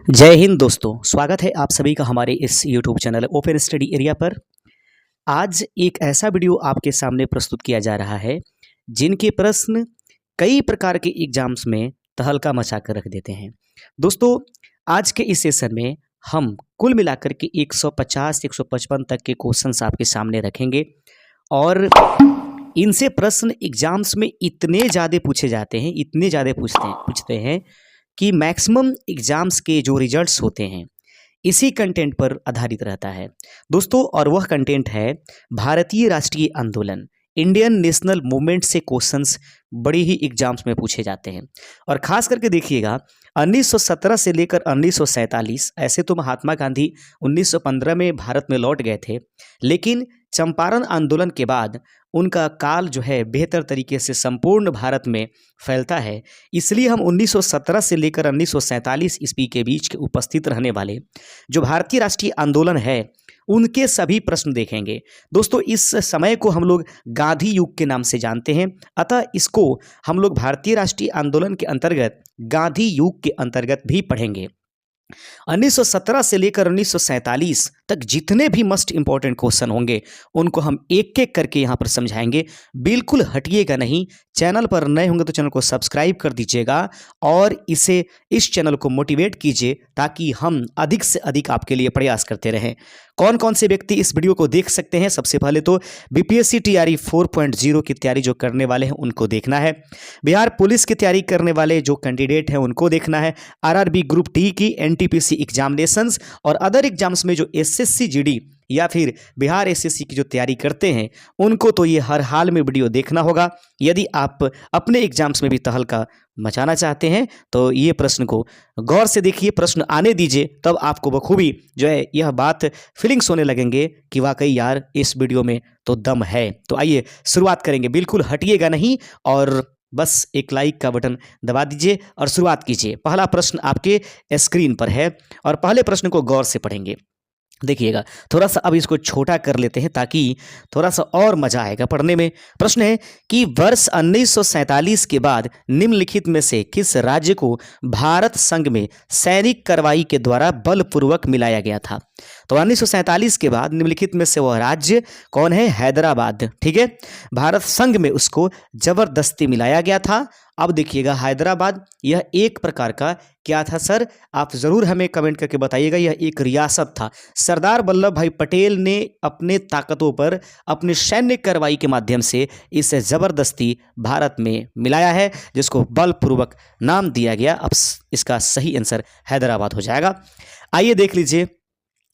जय हिंद दोस्तों, स्वागत है आप सभी का हमारे इस YouTube channel open study area पर। आज एक ऐसा वीडियो आपके सामने प्रस्तुत किया जा रहा है जिनके प्रश्न कई प्रकार के एग्जाम्स में तहलका मचा कर रख देते हैं। दोस्तों, आज के इस सेशन में हम कुल मिलाकर के 150-155 तक के क्वेश्चंस आपके सामने रखेंगे और इनसे प्रश्न एग्जाम्स में इतने ज़्यादा पूछे जाते हैं, इतने ज़्यादा पूछते हैं कि मैक्सिमम एग्जाम्स के जो रिजल्ट्स होते हैं इसी कंटेंट पर आधारित रहता है दोस्तों। और वह कंटेंट है भारतीय राष्ट्रीय आंदोलन, इंडियन नेशनल मूवमेंट से क्वेश्चंस बड़ी ही एग्जाम्स में पूछे जाते हैं। और खास करके देखिएगा 1917 से लेकर 1947, ऐसे तो महात्मा गांधी 1915 में भारत में लौट गए थे, लेकिन चंपारण आंदोलन के बाद उनका काल जो है बेहतर तरीके से संपूर्ण भारत में फैलता है। इसलिए हम 1917 से लेकर 1947 ईस्वी के बीच के उपस्थित रहने वाले जो भारतीय राष्ट्रीय आंदोलन है उनके सभी प्रश्न देखेंगे। दोस्तों, इस समय को हम लोग गांधी युग के नाम से जानते हैं, अतः इसको हम लोग भारतीय राष्ट्रीय आंदोलन के अंतर्गत गांधी युग के अंतर्गत भी पढ़ेंगे। 1917 से लेकर 1947 तक जितने भी मोस्ट इंपॉर्टेंट क्वेश्चन होंगे उनको हम एक एक करके यहाँ पर समझाएंगे। बिल्कुल हटिएगा नहीं। चैनल पर नए होंगे तो चैनल को सब्सक्राइब कर दीजिएगा और इस चैनल को मोटिवेट कीजिए ताकि हम अधिक से अधिक आपके लिए प्रयास करते रहें। कौन कौन से व्यक्ति इस वीडियो को देख सकते हैं? सबसे पहले तो बीपीएससी टीआरई 4.0 की तैयारी जो करने वाले हैं उनको देखना है। बिहार पुलिस की तैयारी करने वाले जो कैंडिडेट हैं उनको देखना है। आरआरबी ग्रुप डी की, एनटीपीसी एग्जामिनेशंस और अदर एग्जाम्स में जो एसएससी जीडी या फिर बिहार एसएससी की जो तैयारी करते हैं उनको तो ये हर हाल में वीडियो देखना होगा। यदि आप अपने एग्जाम्स में भी तहलका मचाना चाहते हैं तो ये प्रश्न को गौर से देखिए, प्रश्न आने दीजिए, तब आपको बखूबी जो है यह बात फीलिंग्स होने लगेंगे कि वाकई यार इस वीडियो में तो दम है। तो आइए शुरुआत करेंगे। बिल्कुल हटिएगा नहीं और बस एक लाइक का बटन दबा दीजिए और शुरुआत कीजिए। पहला प्रश्न आपके स्क्रीन पर है और पहले प्रश्न को गौर से पढ़ेंगे। देखिएगा, थोड़ा सा अब इसको छोटा कर लेते हैं ताकि थोड़ा सा और मजा आएगा पढ़ने में। प्रश्न है कि वर्ष 1947 के बाद निम्नलिखित में से किस राज्य को भारत संघ में सैनिक कार्रवाई के द्वारा बलपूर्वक मिलाया गया था? तो 1947 के बाद निम्नलिखित में से वह राज्य कौन है? हैदराबाद। ठीक है, भारत संघ में उसको जबरदस्ती मिलाया गया था। अब देखिएगा, हैदराबाद यह एक प्रकार का क्या था सर? आप जरूर हमें कमेंट करके बताइएगा। यह एक रियासत था। सरदार वल्लभ भाई पटेल ने अपने ताकतों पर अपने सैन्य कार्रवाई के माध्यम से इसे जबरदस्ती भारत में मिलाया है, जिसको बलपूर्वक नाम दिया गया। अब इसका सही आंसर हैदराबाद हो जाएगा। आइए देख लीजिए,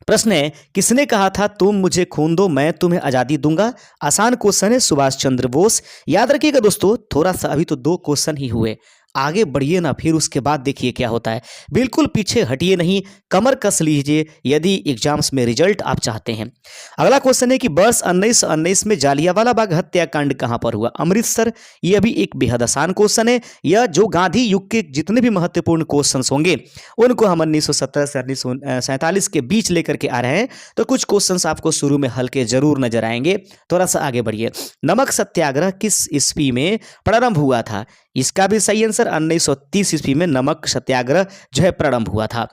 प्रश्न है किसने कहा था तुम मुझे खून दो मैं तुम्हें आजादी दूंगा? आसान क्वेश्चन है, सुभाष चंद्र बोस। याद रखिएगा दोस्तों, थोड़ा सा अभी तो 2 क्वेश्चन ही हुए, आगे बढ़िए ना, फिर उसके बाद देखिए क्या होता है। बिल्कुल पीछे हटिए नहीं, कमर कस लीजिए यदि एग्जाम्स में रिजल्ट आप चाहते हैं। अगला क्वेश्चन है कि वर्ष 1919 में जालियांवाला बाग हत्याकांड कहां पर हुआ? अमृतसर। यह भी एक बेहद आसान क्वेश्चन है। यह जो गांधी युग के जितने भी महत्वपूर्ण क्वेश्चंस होंगे उनको हम 1917 से 1947 के बीच लेकर के आ रहे हैं, तो कुछ क्वेश्चंस आपको शुरू में हल्के जरूर नजर आएंगे। थोड़ा सा आगे बढ़िए। नमक सत्याग्रह किस ईस्वी में प्रारंभ हुआ था? इसका भी सही आंसर 1930 ईस्वी में नमक सत्याग्रह जो है प्रारंभ हुआ था।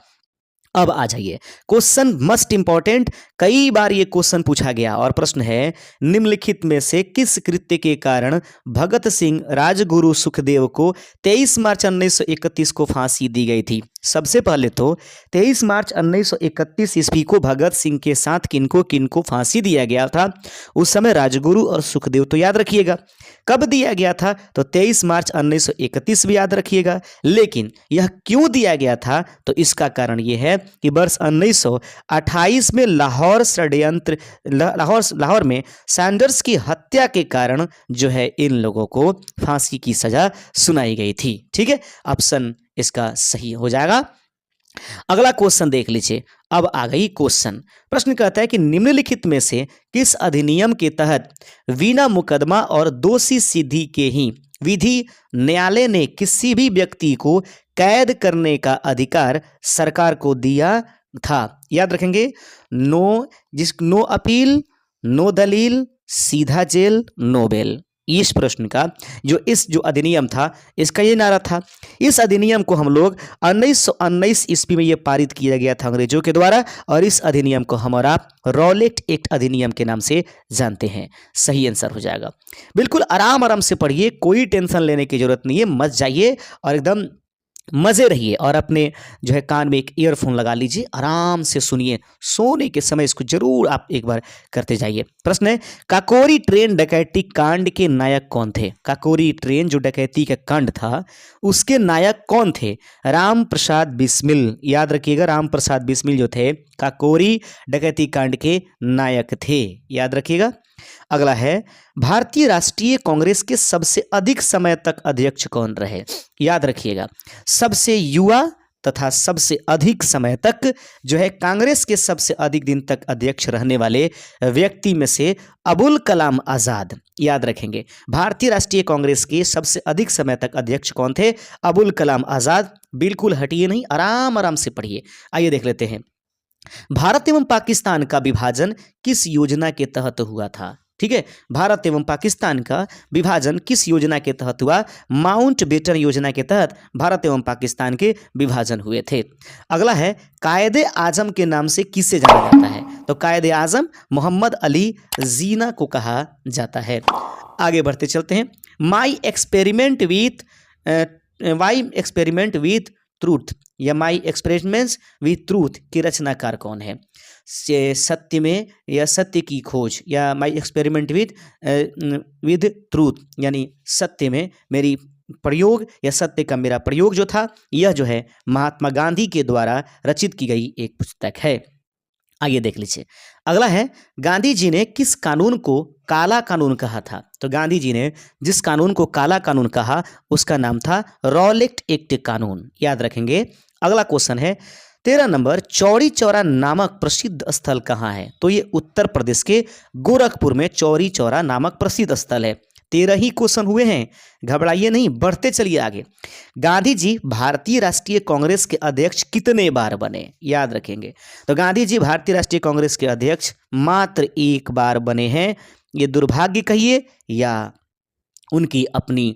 अब आ जाइए, क्वेश्चन मस्ट इंपॉर्टेंट, कई बार ये क्वेश्चन पूछा गया और प्रश्न है निम्नलिखित में से किस कृत्य के कारण भगत सिंह राजगुरु सुखदेव को 23 मार्च 1931 को फांसी दी गई थी? सबसे पहले तो 23 मार्च 1931 ईस्वी को भगत सिंह के साथ किनको किनको फांसी दिया गया था? उस समय राजगुरु और सुखदेव, तो याद रखिएगा कब दिया गया था, तो 23 मार्च 1931 भी याद रखिएगा। लेकिन यह क्यों दिया गया था, तो इसका कारण यह है कि वर्ष 1928 में लाहौर में सैंडर्स की हत्या के कारण जो है इन लोगों को फांसी की सजा सुनाई गई थी। ठीक है, ऑप्शन इसका सही हो जाएगा। अगला क्वेश्चन देख लीजिए। अब आ गई क्वेश्चन, प्रश्न कहता है कि निम्नलिखित में से किस अधिनियम के तहत बिना मुकदमा और दोषी सिद्धि के ही विधि न्यायालय ने किसी भी व्यक्ति को कैद करने का अधिकार सरकार को दिया था? याद रखेंगे, नो अपील, नो दलील, सीधा जेल, नो बेल। इस प्रश्न का जो अधिनियम था इसका ये नारा था। इस अधिनियम को हम लोग 1919 ईस्वी में ये पारित किया गया था अंग्रेजों के द्वारा, और इस अधिनियम को हम और आप रॉलेट एक्ट अधिनियम के नाम से जानते हैं। सही आंसर हो जाएगा। बिल्कुल आराम आराम से पढ़िए, कोई टेंशन लेने की जरूरत नहीं है, मत जाइए और एकदम मजे रहिए, और अपने जो है कान में एक ईयरफोन लगा लीजिए, आराम से सुनिए, सोने के समय इसको जरूर आप एक बार करते जाइए। प्रश्न है, काकोरी ट्रेन डकैती कांड के नायक कौन थे? काकोरी ट्रेन जो डकैती का कांड था उसके नायक कौन थे? राम प्रसाद बिस्मिल, याद रखिएगा, राम प्रसाद बिस्मिल जो थे काकोरी डकैती कांड के नायक थे, याद रखिएगा। अगला है, भारतीय राष्ट्रीय कांग्रेस के सबसे अधिक समय तक अध्यक्ष कौन रहे? याद रखिएगा, सबसे युवा तथा सबसे अधिक समय तक जो है कांग्रेस के सबसे अधिक दिन तक अध्यक्ष रहने वाले व्यक्ति में से अबुल कलाम आज़ाद, याद रखेंगे। भारतीय राष्ट्रीय कांग्रेस के सबसे अधिक समय तक अध्यक्ष कौन थे? अबुल कलाम आज़ाद। बिल्कुल हटिए नहीं, आराम आराम से पढ़िए। आइए देख लेते हैं, भारत एवं पाकिस्तान का विभाजन किस योजना के तहत हुआ था? ठीक है, भारत एवं पाकिस्तान का विभाजन किस योजना के तहत हुआ? माउंट बेटन योजना के तहत भारत एवं पाकिस्तान के विभाजन हुए थे। अगला है, कायदे आजम के नाम से किसे जाना जाता है? तो कायदे आजम मोहम्मद अली जीना को कहा जाता है। आगे बढ़ते चलते हैं, माई एक्सपेरिमेंट विथ ट्रूथ या माई एक्सपेरिमेंट्स विथ ट्रूथ के रचनाकार कौन है? सत्य में या सत्य की खोज, या माई एक्सपेरिमेंट विद ट्रूथ यानी सत्य में मेरी प्रयोग या सत्य का मेरा प्रयोग जो था, यह जो है महात्मा गांधी के द्वारा रचित की गई एक पुस्तक है। आइए देख लीजिए। अगला है, गांधी जी ने किस कानून को काला कानून कहा था? तो गांधी जी ने जिस कानून को काला कानून कहा उसका नाम था रॉलेट एक्ट कानून, याद रखेंगे। अगला क्वेश्चन है 13 नंबर, चौरी चौरा नामक प्रसिद्ध स्थल कहाँ है? तो ये उत्तर प्रदेश के गोरखपुर में चौरी चौरा नामक प्रसिद्ध स्थल है। 13 ही क्वेश्चन हुए हैं, घबराइए नहीं, बढ़ते चलिए आगे। गांधी जी भारतीय राष्ट्रीय कांग्रेस के अध्यक्ष कितने बार बने? याद रखेंगे। तो गांधी जी भारतीय राष्ट्रीय कांग्रेस के अध्यक्ष मात्र एक बार बने हैं। ये दुर्भाग्य कहिए या उनकी अपनी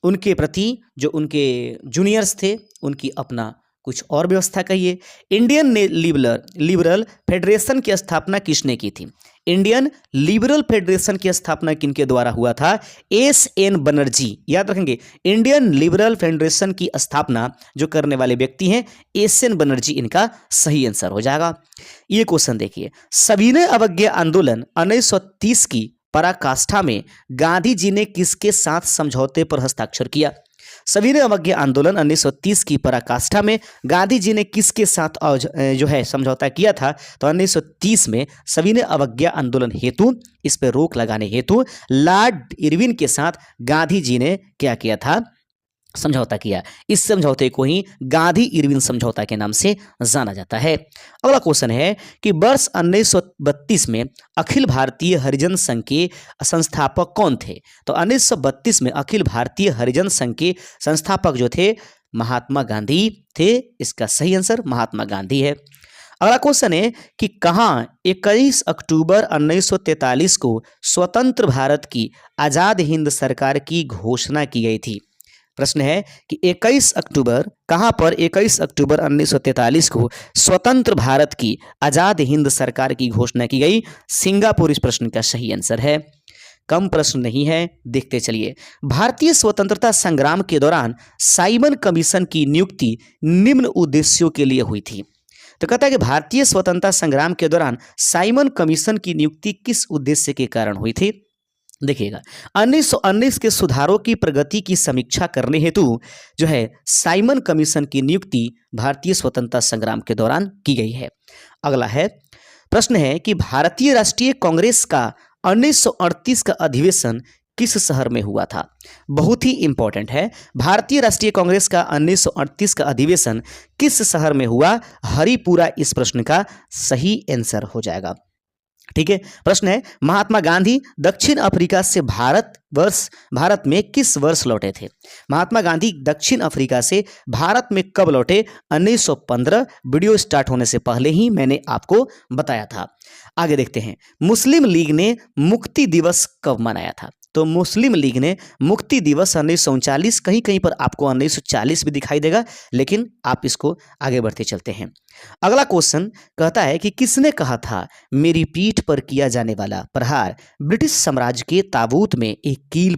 उनके प्रति जो उनके जूनियर्स थे उनकी अपना कुछ और व्यवस्था कहिए। इंडियन लिबरल फेडरेशन की स्थापना किसने की थी? इंडियन लिबरल फेडरेशन की स्थापना किनके द्वारा हुआ था? एस.एन. बनर्जी, याद रखेंगे। इंडियन लिबरल फेडरेशन की स्थापना जो करने वाले व्यक्ति हैं एस.एन. बनर्जी, इनका सही आंसर हो जाएगा। ये क्वेश्चन देखिए, सविनय अवज्ञा आंदोलन 1930 की पराकाष्ठा में गांधी जी ने किसके साथ समझौते पर हस्ताक्षर किया? सविनय अवज्ञा आंदोलन 1930 की पराकाष्ठा में गांधी जी ने किसके साथ जो है समझौता किया था? तो 1930 में सविनय अवज्ञा आंदोलन हेतु, इस पर रोक लगाने हेतु लॉर्ड इरविन के साथ गांधी जी ने क्या किया था? समझौता किया। इस समझौते को ही गांधी इरविन समझौता के नाम से जाना जाता है। अगला क्वेश्चन है कि वर्ष 1932 में अखिल भारतीय हरिजन संघ के संस्थापक कौन थे? तो 1932 में अखिल भारतीय हरिजन संघ के संस्थापक जो थे महात्मा गांधी थे। इसका सही आंसर महात्मा गांधी है। अगला क्वेश्चन है कि कहाँ 21 अक्टूबर 1943 को स्वतंत्र भारत की आजाद हिंद सरकार की घोषणा की गई थी? प्रश्न है कि 21 अक्टूबर कहाँ पर 21 अक्टूबर 1943 को स्वतंत्र भारत की आजाद हिंद सरकार की घोषणा की गई? सिंगापुर इस प्रश्न का सही आंसर है। कम प्रश्न नहीं है, देखते चलिए। भारतीय स्वतंत्रता संग्राम के दौरान साइमन कमीशन की नियुक्ति निम्न उद्देश्यों के लिए हुई थी। तो कहता है कि भारतीय स्वतंत्रता संग्राम के दौरान साइमन कमीशन की नियुक्ति किस उद्देश्य के कारण हुई थी? देखिएगा, 1919 के सुधारों की प्रगति की समीक्षा करने हेतु जो है साइमन कमीशन की नियुक्ति भारतीय स्वतंत्रता संग्राम के दौरान की गई है। अगला है प्रश्न है कि भारतीय राष्ट्रीय कांग्रेस का 1938 का अधिवेशन किस शहर में हुआ था? बहुत ही इंपॉर्टेंट है। भारतीय राष्ट्रीय कांग्रेस का 1938 का अधिवेशन किस शहर में हुआ? हरिपुरा इस प्रश्न का सही आंसर हो जाएगा। ठीक है, प्रश्न है महात्मा गांधी दक्षिण अफ्रीका से भारत में किस वर्ष लौटे थे? महात्मा गांधी दक्षिण अफ्रीका से भारत में कब लौटे? 1915। वीडियो स्टार्ट होने से पहले ही मैंने आपको बताया था। आगे देखते हैं, मुस्लिम लीग ने मुक्ति दिवस कब मनाया था? तो मुस्लिम लीग ने मुक्ति दिवस 1939, कहीं कहीं पर आपको 1940 भी दिखाई देगा, लेकिन आप इसको आगे बढ़ते चलते हैं। अगला क्वेश्चन कहता है कि किसने कहा था मेरी पीठ पर किया जाने वाला प्रहार ब्रिटिश साम्राज्य के ताबूत में एक कील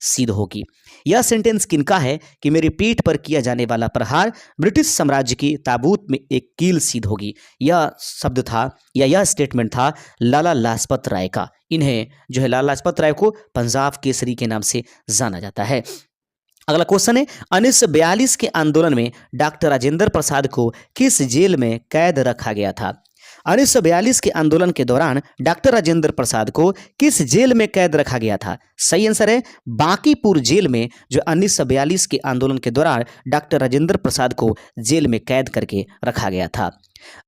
सिद्ध होगी। यह सेंटेंस किनका है कि मेरी पीठ पर किया जाने वाला प्रहार ब्रिटिश साम्राज्य के ताबूत में एक कील सिद्ध होगी। यह शब्द था या यह स्टेटमेंट था लाला लाजपत राय का। इन्हें जो है लाला लाजपत राय को पंजाब केसरी के नाम से जाना जाता है। अगला क्वेश्चन है 1942 के आंदोलन में डॉक्टर राजेंद्र प्रसाद को किस जेल में कैद रखा गया था? 1942 के आंदोलन के दौरान डॉक्टर राजेंद्र प्रसाद को किस जेल में कैद रखा गया था? सही आंसर है बांकीपुर जेल में, जो 1942 के आंदोलन के दौरान डॉक्टर राजेंद्र प्रसाद को जेल में कैद करके रखा गया था।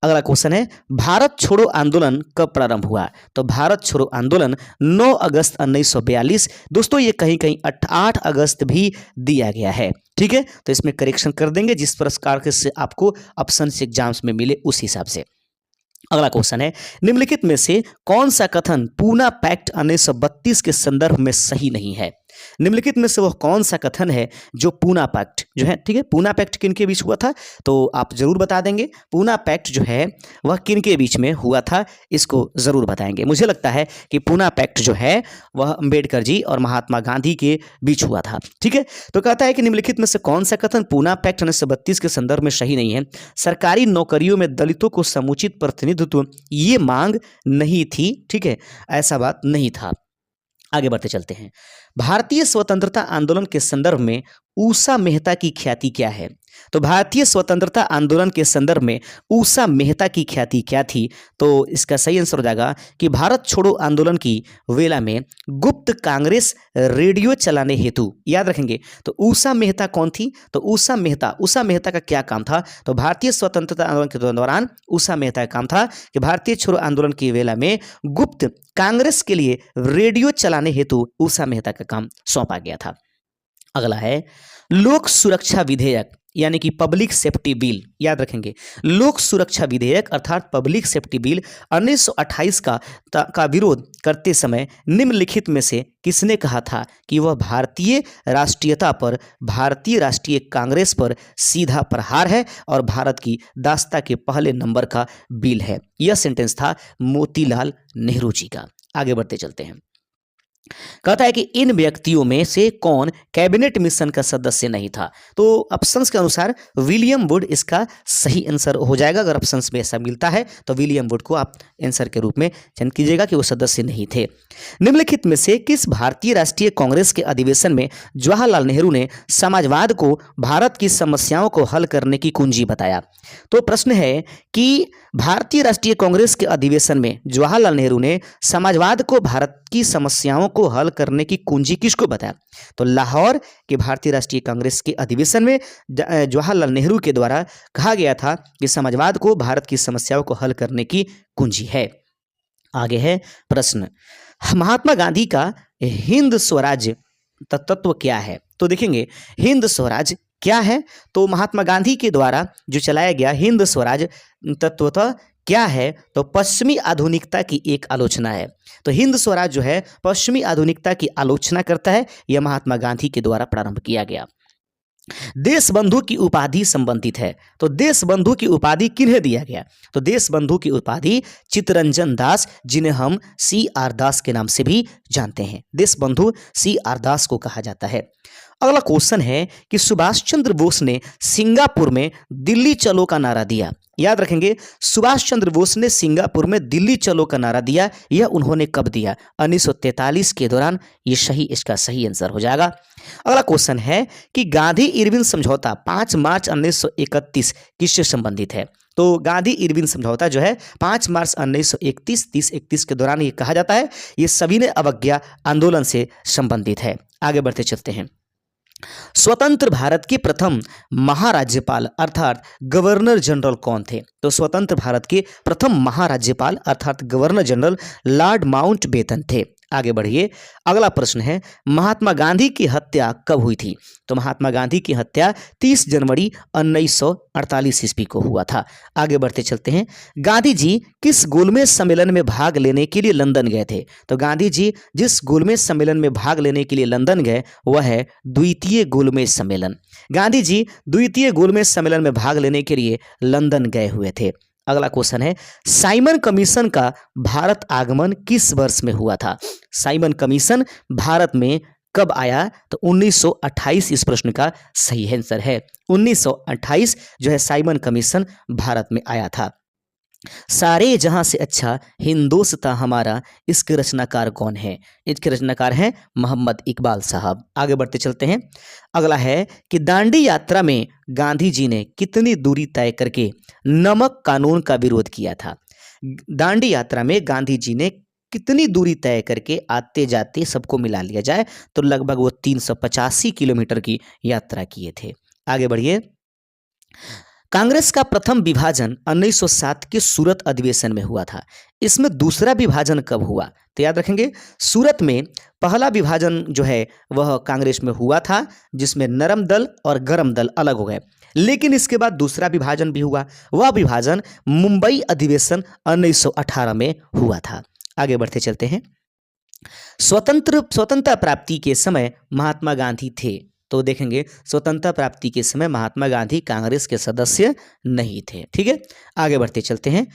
अगला क्वेश्चन है भारत छोड़ो आंदोलन कब प्रारंभ हुआ? तो भारत छोड़ो आंदोलन 9 अगस्त 1942। दोस्तों ये कहीं कहीं 8 अगस्त भी दिया गया है, ठीक है, तो इसमें करेक्शन कर देंगे जिस प्रकार से आपको ऑप्शन एग्जाम्स में मिले उस हिसाब से। अगला क्वेश्चन है निम्नलिखित में से कौन सा कथन पूना पैक्ट 1932 के संदर्भ में सही नहीं है? निम्नलिखित में से वह कौन सा कथन है जो पूना पैक्ट जो है, ठीक है, पूना पैक्ट किनके बीच हुआ था? तो आप जरूर बता देंगे पूना पैक्ट जो है वह किनके बीच में हुआ था, इसको जरूर बताएंगे। मुझे लगता है कि पूना पैक्ट जो है वह अंबेडकर जी और महात्मा गांधी के बीच हुआ था, ठीक है। तो कहता है कि निम्नलिखित में से कौन सा कथन पूना पैक्ट 1932 के संदर्भ में सही नहीं है? सरकारी नौकरियों में दलितों को समुचित प्रतिनिधित्व ये मांग नहीं थी, ठीक है, ऐसा बात नहीं था। आगे बढ़ते चलते हैं। भारतीय स्वतंत्रता आंदोलन के संदर्भ में ऊषा मेहता की ख्याति क्या है? तो भारतीय स्वतंत्रता आंदोलन के संदर्भ में ऊषा मेहता की ख्याति क्या थी? तो इसका सही आंसर हो जाएगा कि भारत छोड़ो आंदोलन की वेला में गुप्त कांग्रेस रेडियो चलाने हेतु, याद रखेंगे। तो ऊषा मेहता कौन थी? तो ऊषा मेहता का क्या काम था? तो भारतीय स्वतंत्रता आंदोलन के दौरान ऊषा मेहता का काम था कि भारतीय छोड़ो आंदोलन की वेला में गुप्त कांग्रेस के लिए रेडियो चलाने हेतु ऊषा मेहता का काम सौंपा गया था। अगला है लोक सुरक्षा विधेयक यानी कि पब्लिक सेफ्टी बिल, याद रखेंगे। लोक सुरक्षा विधेयक अर्थात पब्लिक सेफ्टी बिल 1928 का विरोध करते समय निम्नलिखित में से किसने कहा था कि वह भारतीय राष्ट्रीयता पर, भारतीय राष्ट्रीय कांग्रेस पर सीधा प्रहार है और भारत की दास्ता के पहले नंबर का बिल है? यह सेंटेंस था मोतीलाल नेहरू जी का। आगे बढ़ते चलते हैं। कहता है कि इन व्यक्तियों में से कौन कैबिनेट मिशन का सदस्य नहीं था? तो ऑप्शंस के अनुसार विलियम वुड इसका सही आंसर हो जाएगा। अगर ऑप्शंस में ऐसा मिलता है तो विलियम वुड को आप आंसर के रूप में चयन कीजिएगा कि वो सदस्य नहीं थे। निम्नलिखित में से किस भारतीय राष्ट्रीय कांग्रेस के अधिवेशन में जवाहरलाल नेहरू ने समाजवाद को भारत की समस्याओं को हल करने की कुंजी बताया? तो प्रश्न है कि भारतीय राष्ट्रीय कांग्रेस के अधिवेशन में जवाहरलाल नेहरू ने समाजवाद को भारत की समस्याओं को हल करने की कुंजी किसको बताया? तो लाहौर के भारतीय राष्ट्रीय कांग्रेस के अधिवेशन में जवाहरलाल नेहरू के द्वारा कहा गया था कि समाजवाद को भारत की समस्याओं को हल करने की कुंजी है। आगे है प्रश्न, महात्मा गांधी का हिंद स्वराज्य तत्व क्या है? तो देखेंगे हिंद स्वराज क्या है? तो महात्मा गांधी के द्वारा जो चलाया गया हिंद स्वराज तत्वतः क्या है? तो पश्चिमी आधुनिकता की एक आलोचना है। तो हिंद स्वराज जो है पश्चिमी आधुनिकता की आलोचना करता है। यह महात्मा गांधी के द्वारा प्रारंभ किया गया। देश बंधु की उपाधि संबंधित है। तो देश बंधु की उपाधि किन्हें दिया गया? तो देश बंधु की उपाधि चित्तरंजन दास, जिन्हें हम CR दास के नाम से भी जानते हैं। देश बंधु CR दास को कहा जाता है। अगला क्वेश्चन है कि सुभाष चंद्र बोस ने सिंगापुर में दिल्ली चलो का नारा दिया। याद रखेंगे सुभाष चंद्र बोस ने सिंगापुर में दिल्ली चलो का नारा दिया। यह उन्होंने कब दिया? 1943 के दौरान। ये इसका सही आंसर हो जाएगा। अगला क्वेश्चन है कि गांधी इरविन समझौता 5 मार्च 1931 किससे संबंधित है? तो गांधी इरविन समझौता जो है 5 मार्च 1931 के दौरान ये कहा जाता है। ये सविनय अवज्ञा आंदोलन से संबंधित है। आगे बढ़ते चलते हैं। स्वतंत्र भारत के प्रथम महाराज्यपाल अर्थात गवर्नर जनरल कौन थे? तो स्वतंत्र भारत के प्रथम महाराज्यपाल अर्थात गवर्नर जनरल लॉर्ड माउंटबेटन थे। आगे बढ़िए। अगला प्रश्न है, महात्मा गांधी की हत्या कब हुई थी? तो महात्मा गांधी की हत्या 30 जनवरी 1948 ईस्वी को हुआ था। आगे बढ़ते चलते हैं। गांधी जी किस गोलमेज सम्मेलन में भाग लेने के लिए लंदन गए थे? तो गांधी जी जिस गोलमेज सम्मेलन में भाग लेने के लिए लंदन गए वह है द्वितीय गोलमेज सम्मेलन। गांधी जी द्वितीय गोलमेज सम्मेलन में भाग लेने के लिए लंदन गए हुए थे। अगला क्वेश्चन है, साइमन कमीशन का भारत आगमन किस वर्ष में हुआ था? साइमन कमीशन भारत में कब आया? तो 1928 इस प्रश्न का सही आंसर है। 1928 जो है साइमन कमीशन भारत में आया था। सारे जहां से अच्छा हिंदोस्तां हमारा, इसके रचनाकार कौन है? इसके रचनाकार हैं मोहम्मद इकबाल साहब। आगे बढ़ते चलते हैं। अगला है कि दांडी यात्रा में गांधी जी ने कितनी दूरी तय करके नमक कानून का विरोध किया था? दांडी यात्रा में गांधी जी ने कितनी दूरी तय करके, आते जाते सबको मिला लिया जाए तो लगभग वो 385 किलोमीटर की यात्रा किए थे। आगे बढ़िए। कांग्रेस का प्रथम विभाजन 1907 के सूरत अधिवेशन में हुआ था। इसमें दूसरा विभाजन कब हुआ? तो याद रखेंगे, सूरत में पहला विभाजन जो है वह कांग्रेस में हुआ था, जिसमें नरम दल और गरम दल अलग हो गए। लेकिन इसके बाद दूसरा विभाजन भी हुआ। वह विभाजन मुंबई अधिवेशन 1918 में हुआ था। आगे बढ़ते चलते हैं। स्वतंत्रता प्राप्ति के समय महात्मा गांधी थे। तो देखेंगे, स्वतंत्रता प्राप्ति के समय महात्मा गांधी कांग्रेस के सदस्य नहीं थे। ठीक है, आगे बढ़ते चलते हैं।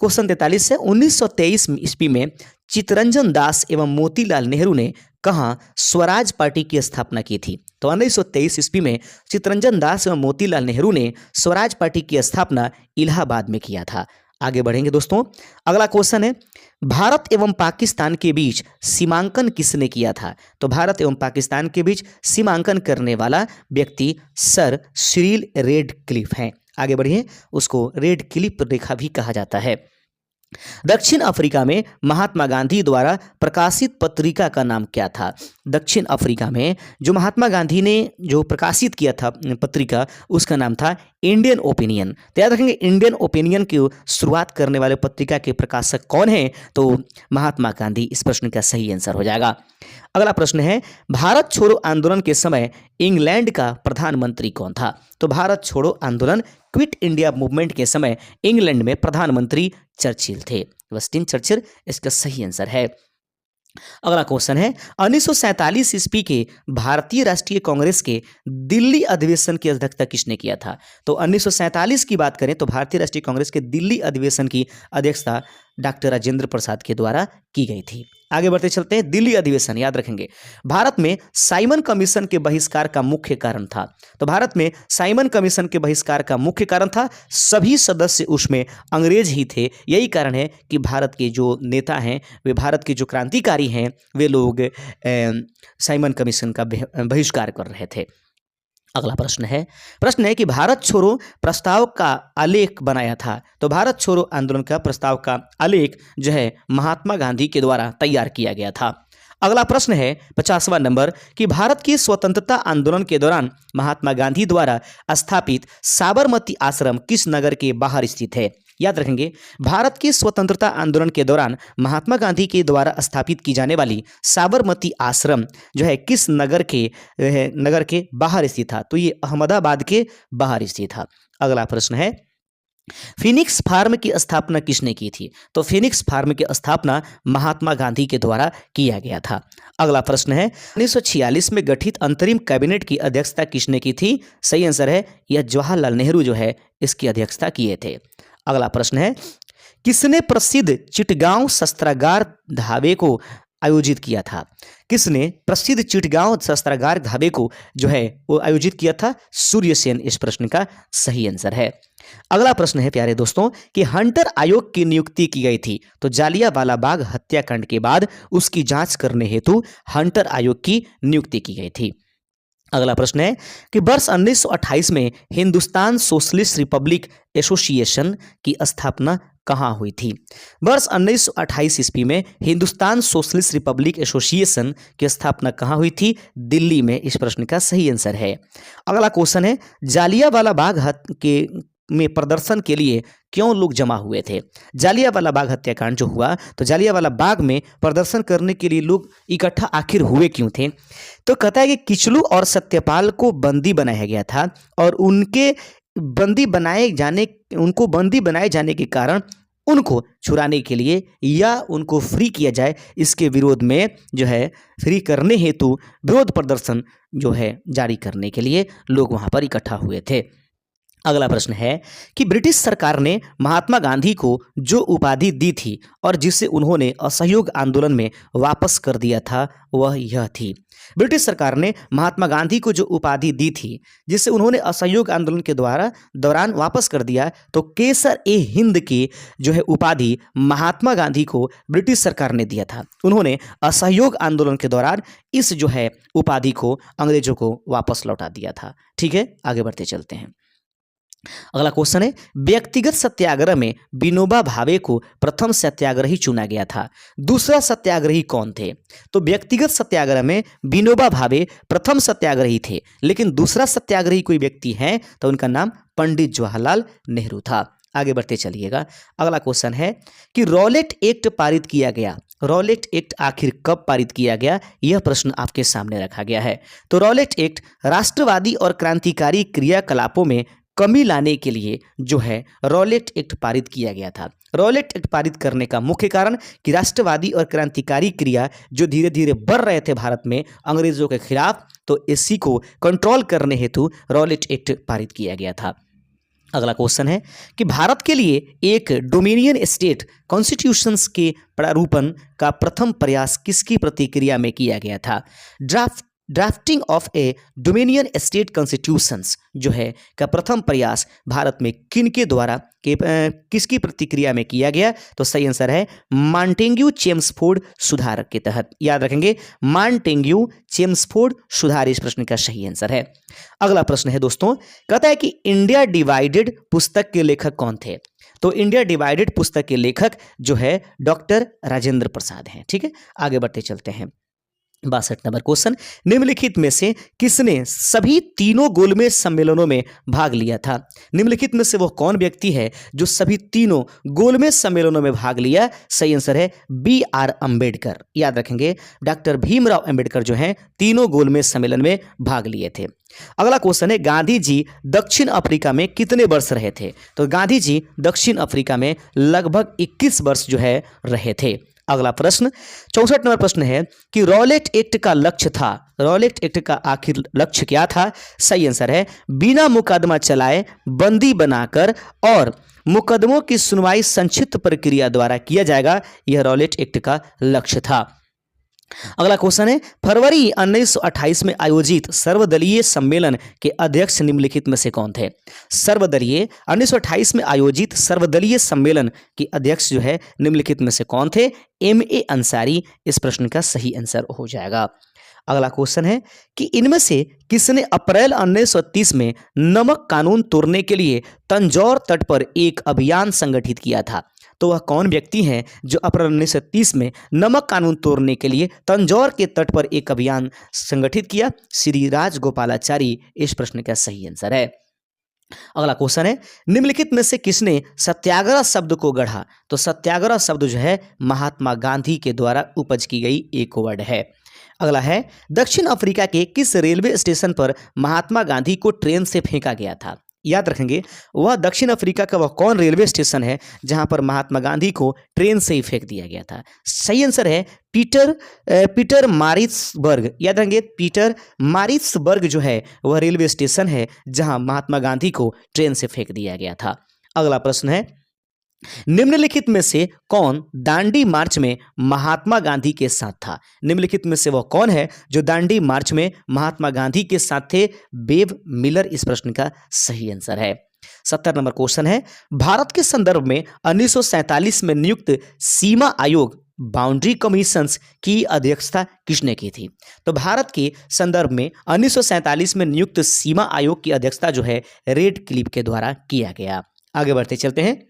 क्वेश्चन 43 है, 1923 ईस्वी में चित्तरंजन दास एवं मोतीलाल नेहरू ने कहाँ स्वराज पार्टी की स्थापना की थी? तो 1923 ईस्वी में चित्तरंजन दास एवं मोतीलाल नेहरू ने स्वराज पार्टी की स्थापना इलाहाबाद में किया था। आगे बढ़ेंगे दोस्तों। अगला क्वेश्चन है, भारत एवं पाकिस्तान के बीच सीमांकन किसने किया था? तो भारत एवं पाकिस्तान के बीच सीमांकन करने वाला व्यक्ति सर सिरिल रेडक्लिफ हैं। आगे बढ़िए। उसको रेडक्लिफ रेखा भी कहा जाता है। दक्षिण अफ्रीका में महात्मा गांधी द्वारा प्रकाशित पत्रिका का नाम क्या था? दक्षिण अफ्रीका में जो महात्मा गांधी ने जो प्रकाशित किया था पत्रिका, उसका नाम था इंडियन ओपिनियन। तो याद रखेंगे, इंडियन ओपिनियन की शुरुआत करने वाले पत्रिका के प्रकाशक कौन हैं? तो महात्मा गांधी इस प्रश्न का सही आंसर हो जाएगा। अगला प्रश्न है, भारत छोड़ो आंदोलन के समय इंग्लैंड का प्रधानमंत्री कौन था? तो भारत छोड़ो आंदोलन, क्विट इंडिया मूवमेंट के समय इंग्लैंड में प्रधानमंत्री चर्चिल थे। विंस्टन चर्चिल इसका सही आंसर है। अगला क्वेश्चन है, 1947 ईस्वी के भारतीय राष्ट्रीय कांग्रेस के दिल्ली अधिवेशन की अध्यक्षता किसने किया था? तो 1947 की बात करें तो भारतीय राष्ट्रीय कांग्रेस के दिल्ली अधिवेशन की अध्यक्षता डॉक्टर राजेंद्र प्रसाद के द्वारा की गई थी। आगे बढ़ते चलते हैं। दिल्ली अधिवेशन याद रखेंगे, भारत में साइमन कमीशन के बहिष्कार का मुख्य कारण था। तो भारत में साइमन कमीशन के बहिष्कार का मुख्य कारण था सभी सदस्य उसमें अंग्रेज ही थे। यही कारण है कि भारत के जो नेता हैं, वे भारत के जो क्रांतिकारी हैं, वे लोग साइमन कमीशन का बहिष्कार कर रहे थे। अगला प्रश्न है कि भारत छोड़ो प्रस्ताव का आलेख बनाया था। तो भारत छोड़ो आंदोलन का प्रस्ताव का आलेख जो है महात्मा गांधी के द्वारा तैयार किया गया था। अगला प्रश्न है 50वां नंबर कि भारत के स्वतंत्रता आंदोलन के दौरान महात्मा गांधी द्वारा स्थापित साबरमती आश्रम किस नगर के बाहर स्थित है? याद रखेंगे, भारत के स्वतंत्रता आंदोलन के दौरान महात्मा गांधी के द्वारा स्थापित की जाने वाली साबरमती आश्रम जो है किस नगर के बाहर स्थित था? तो ये अहमदाबाद के बाहर स्थित था। अगला प्रश्न है, फिनिक्स फार्म की स्थापना किसने की थी? तो फिनिक्स फार्म की स्थापना महात्मा गांधी के द्वारा किया गया था। अगला प्रश्न है, 1946 में गठित अंतरिम कैबिनेट की अध्यक्षता किसने की थी? सही आंसर है, यह जवाहरलाल नेहरू जो है इसकी अध्यक्षता किए थे। अगला प्रश्न है, किसने प्रसिद्ध चिटगांव शस्त्रागार ढाबे को आयोजित किया था? किसने प्रसिद्ध चिटगांव शस्त्रागार ढाबे को जो है वो आयोजित किया था? सूर्य सेन इस प्रश्न का सही आंसर है। अगला प्रश्न है प्यारे दोस्तों कि हंटर आयोग की नियुक्ति की गई थी। तो जालियांवाला बाग हत्याकांड के बाद उसकी जांच करने हेतु हंटर आयोग की नियुक्ति की गई थी। अगला प्रश्न है कि वर्ष 1928 में हिंदुस्तान सोशलिस्ट रिपब्लिक एसोसिएशन की स्थापना कहाँ हुई थी? वर्ष 1928 ईस्वी में हिंदुस्तान सोशलिस्ट रिपब्लिक एसोसिएशन की स्थापना कहाँ हुई थी? दिल्ली में इस प्रश्न का सही आंसर है। अगला क्वेश्चन है, जालियांवाला बाग में प्रदर्शन के लिए क्यों लोग जमा हुए थे? जालियांवाला बाग हत्याकांड जो हुआ, तो जालियांवाला बाग में प्रदर्शन करने के लिए लोग इकट्ठा आखिर हुए क्यों थे? तो कहता है कि किचलू और सत्यपाल को बंदी बनाया गया था और उनको बंदी बनाए जाने के कारण उनको छुड़ाने के लिए या उनको फ्री किया जाए, इसके विरोध में जो है फ्री करने हेतु विरोध प्रदर्शन जो है जारी करने के लिए लोग वहाँ पर इकट्ठा हुए थे। अगला प्रश्न है कि ब्रिटिश सरकार ने महात्मा गांधी को जो उपाधि दी थी और जिसे उन्होंने असहयोग आंदोलन में वापस कर दिया था वह यह थी। ब्रिटिश सरकार ने महात्मा गांधी को जो उपाधि दी थी जिसे उन्होंने असहयोग आंदोलन के दौरान वापस कर दिया, तो केसर ए हिंद की जो है उपाधि महात्मा गांधी को ब्रिटिश सरकार ने दिया था। उन्होंने असहयोग आंदोलन के दौरान इस जो है उपाधि को अंग्रेजों को वापस लौटा दिया था। ठीक है, आगे बढ़ते चलते हैं। अगला क्वेश्चन है, व्यक्तिगत सत्याग्रह में विनोबा भावे को प्रथम सत्याग्रही चुना गया था, दूसरा सत्याग्रही कौन थे? तो व्यक्तिगत सत्याग्रह में विनोबा भावे प्रथम सत्याग्रही थे, लेकिन दूसरा सत्याग्रही कोई व्यक्ति है तो उनका नाम पंडित जवाहरलाल नेहरू था। आगे बढ़ते चलिएगा। अगला क्वेश्चन है कि रॉलेट एक्ट पारित किया गया, रॉलेट एक्ट आखिर कब पारित किया गया, यह प्रश्न आपके सामने रखा गया है। तो रॉलेट एक्ट राष्ट्रवादी और क्रांतिकारी क्रियाकलापों में कमी लाने के लिए जो है रॉलेट एक्ट पारित किया गया था। रॉलेट एक्ट पारित करने का मुख्य कारण कि राष्ट्रवादी और क्रांतिकारी क्रिया जो धीरे धीरे बढ़ रहे थे भारत में अंग्रेजों के खिलाफ, तो इसी को कंट्रोल करने हेतु रॉलेट एक्ट पारित किया गया था। अगला क्वेश्चन है कि भारत के लिए एक डोमिनियन स्टेट कॉन्स्टिट्यूशंस के प्रारूपण का प्रथम प्रयास किसकी प्रतिक्रिया में किया गया था? Drafting of A dominion state constitutions जो है का प्रथम प्रयास भारत में किसकी प्रतिक्रिया में किया गया? तो सही आंसर है मॉन्टेग्यू चेम्सफोर्ड सुधार के तहत। याद रखेंगे, मॉन्टेग्यू चेम्सफोर्ड सुधार इस प्रश्न का सही आंसर है। अगला प्रश्न है दोस्तों, कहता है कि इंडिया डिवाइडेड पुस्तक के लेखक कौन थे? तो इंडिया डिवाइडेड पुस्तक के लेखक जो है डॉक्टर राजेंद्र प्रसाद हैं। ठीक है, आगे बढ़ते चलते हैं। 62 नंबर क्वेश्चन, निम्नलिखित में से किसने सभी तीनों गोलमेज सम्मेलनों में भाग लिया था? निम्नलिखित में से वो कौन व्यक्ति है जो सभी तीनों गोलमेज सम्मेलनों में भाग लिया? सही आंसर है BR अम्बेडकर। याद रखेंगे, डॉक्टर भीमराव अम्बेडकर जो हैं तीनों गोलमेज सम्मेलन में भाग लिए थे। अगला क्वेश्चन है, गांधी जी दक्षिण अफ्रीका में कितने वर्ष रहे थे? तो गांधी जी दक्षिण अफ्रीका में लगभग 21 वर्ष जो है रहे थे। अगला प्रश्न 64 नंबर प्रश्न है कि रॉलेट एक्ट का लक्ष्य था, रॉलेट एक्ट का आखिर लक्ष्य क्या था? सही आंसर है बिना मुकदमा चलाए बंदी बनाकर और मुकदमों की सुनवाई संक्षिप्त प्रक्रिया द्वारा किया जाएगा, यह रॉलेट एक्ट का लक्ष्य था। अगला क्वेश्चन है, फरवरी 1928 में आयोजित सर्वदलीय सम्मेलन के अध्यक्ष निम्नलिखित में से कौन थे? 1928 में आयोजित सर्वदलीय सम्मेलन के अध्यक्ष जो है निम्नलिखित में से कौन थे? MA अंसारी इस प्रश्न का सही आंसर हो जाएगा। अगला क्वेश्चन है कि इनमें से किसने अप्रैल 1930 में नमक कानून तोड़ने के लिए तंजौर तट पर एक अभियान संगठित किया था? तो वह कौन व्यक्ति हैं जो अप्रैल 1930 में नमक कानून तोड़ने के लिए तंजौर के तट पर एक अभियान संगठित किया? श्री राजगोपालाचारी इस प्रश्न का सही आंसर है। अगला क्वेश्चन है, निम्नलिखित में से किसने सत्याग्रह शब्द को गढ़ा? तो सत्याग्रह शब्द जो है महात्मा गांधी के द्वारा उपज की गई एक वर्ड है। अगला है, दक्षिण अफ्रीका के किस रेलवे स्टेशन पर महात्मा गांधी को ट्रेन से फेंका गया था? याद रखेंगे, वह दक्षिण अफ्रीका का वह कौन रेलवे स्टेशन है जहां पर महात्मा गांधी को ट्रेन से ही फेंक दिया गया था? सही आंसर है पीटर मारिट्सबर्ग। याद रखेंगे, पीटर मारिट्सबर्ग जो है वह रेलवे स्टेशन है जहां महात्मा गांधी को ट्रेन से फेंक दिया गया था। अगला प्रश्न है, निम्नलिखित में से कौन दांडी मार्च में महात्मा गांधी के साथ था? निम्नलिखित में से वह कौन है जो दांडी मार्च में महात्मा गांधी के साथ थे? बेब मिलर इस प्रश्न का सही आंसर है। 70 नंबर क्वेश्चन है, भारत के संदर्भ में 1947 में नियुक्त सीमा आयोग बाउंड्री कमीशंस की अध्यक्षता किसने की थी? तो भारत के संदर्भ में 1947 में नियुक्त सीमा आयोग की अध्यक्षता जो है रेड क्लिफ के द्वारा किया गया। आगे बढ़ते चलते हैं।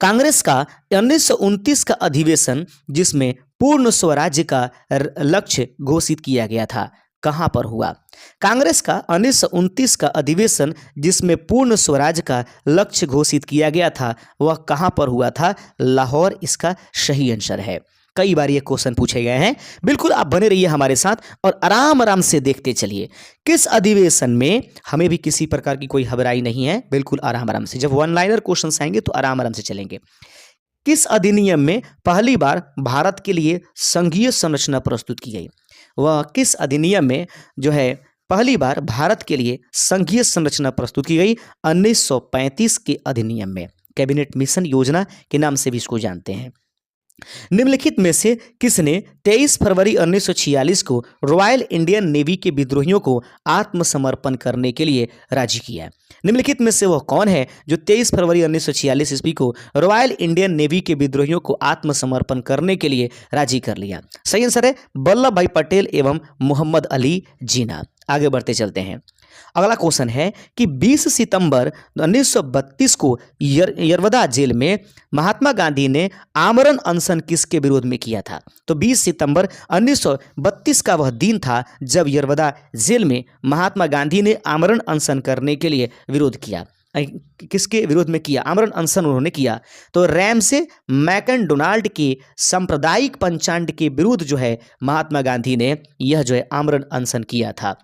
कांग्रेस का 1929 का अधिवेशन जिसमें पूर्ण स्वराज्य का लक्ष्य घोषित किया गया था, कहां पर हुआ? कांग्रेस का 1929 का अधिवेशन जिसमें पूर्ण स्वराज का लक्ष्य घोषित किया गया था वह कहां पर हुआ था? लाहौर इसका सही आंसर है। कई बार ये क्वेश्चन पूछे गए हैं। बिल्कुल आप बने रहिए हमारे साथ और आराम आराम से देखते चलिए। किस अधिवेशन में, हमें भी किसी प्रकार की कोई घबराई नहीं है, बिल्कुल आराम आराम से, जब वन लाइनर क्वेश्चन आएंगे तो आराम आराम से चलेंगे। किस अधिनियम में पहली बार भारत के लिए संघीय संरचना प्रस्तुत की गई? वह किस अधिनियम में जो है पहली बार भारत के लिए संघीय संरचना प्रस्तुत की गई? 1935 के अधिनियम में, कैबिनेट मिशन योजना के नाम से भी इसको जानते हैं। निम्नलिखित में से किसने 23 फरवरी 1946 को रॉयल इंडियन नेवी के विद्रोहियों को आत्मसमर्पण करने के लिए राजी किया? निम्नलिखित में से वह कौन है जो 23 फरवरी 1946 ईस्वी को रॉयल इंडियन नेवी के विद्रोहियों को आत्मसमर्पण करने के लिए राजी कर लिया? सही आंसर है वल्लभ भाई पटेल एवं मोहम्मद अली जिन्ना। आगे बढ़ते चलते हैं। अगला क्वेश्चन है कि 20 सितंबर 1932 को यरवदा जेल में महात्मा गांधी ने आमरण अनशन किसके विरोध में किया था? तो 20 सितंबर 1932 का वह दिन था जब यरवदा जेल में महात्मा गांधी ने आमरण अनशन करने के लिए विरोध किया। किसके विरोध में किया आमरण अनशन उन्होंने किया? तो रैमसे मैकडोनाल्ड के सांप्रदायिक पंचांड के विरुद्ध जो है महात्मा गांधी ने यह जो है आमरण अनशन किया था।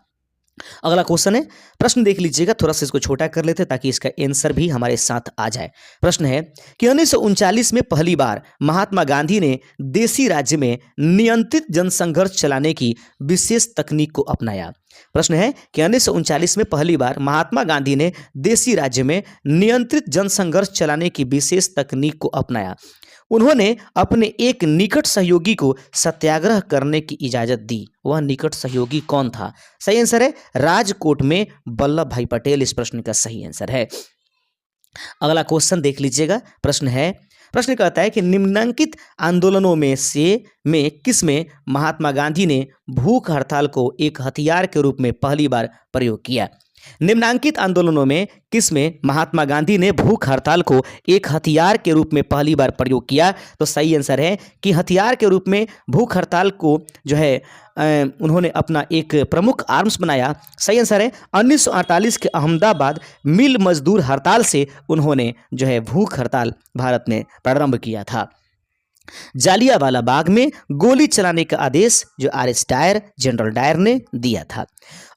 अगला क्वेश्चन है, प्रश्न देख लीजिएगा, थोड़ा सा इसको छोटा कर लेते ताकि इसका आंसर भी हमारे साथ आ जाए। प्रश्न है कि 1939 में पहली बार महात्मा गांधी ने देसी राज्य में नियंत्रित जनसंघर्ष चलाने की विशेष तकनीक को अपनाया। प्रश्न है कि 1939 में पहली बार महात्मा गांधी ने देसी राज्य में नियंत्रित जनसंघर्ष चलाने की विशेष तकनीक को अपनाया। उन्होंने अपने एक निकट सहयोगी को सत्याग्रह करने की इजाजत दी। वह निकट सहयोगी कौन था? सही आंसर है राजकोट में वल्लभ भाई पटेल इस प्रश्न का सही आंसर है। अगला क्वेश्चन देख लीजिएगा। प्रश्न कहता है कि निम्नलिखित आंदोलनों में किसमें महात्मा गांधी ने भूख हड़ताल को एक हथियार के रूप में पहली बार प्रयोग किया? निम्नांकित आंदोलनों में किसमें महात्मा गांधी ने भूख हड़ताल को एक हथियार के रूप में पहली बार प्रयोग किया? तो सही आंसर है कि हथियार के रूप में भूख हड़ताल को जो है उन्होंने अपना एक प्रमुख आर्म्स बनाया। सही आंसर है 1948 के अहमदाबाद मिल मजदूर हड़ताल से उन्होंने जो है भूख हड़ताल भारत में प्रारंभ किया था। जालियांवाला बाग में गोली चलाने का आदेश जो आर.एस. डायर, जनरल डायर ने दिया था।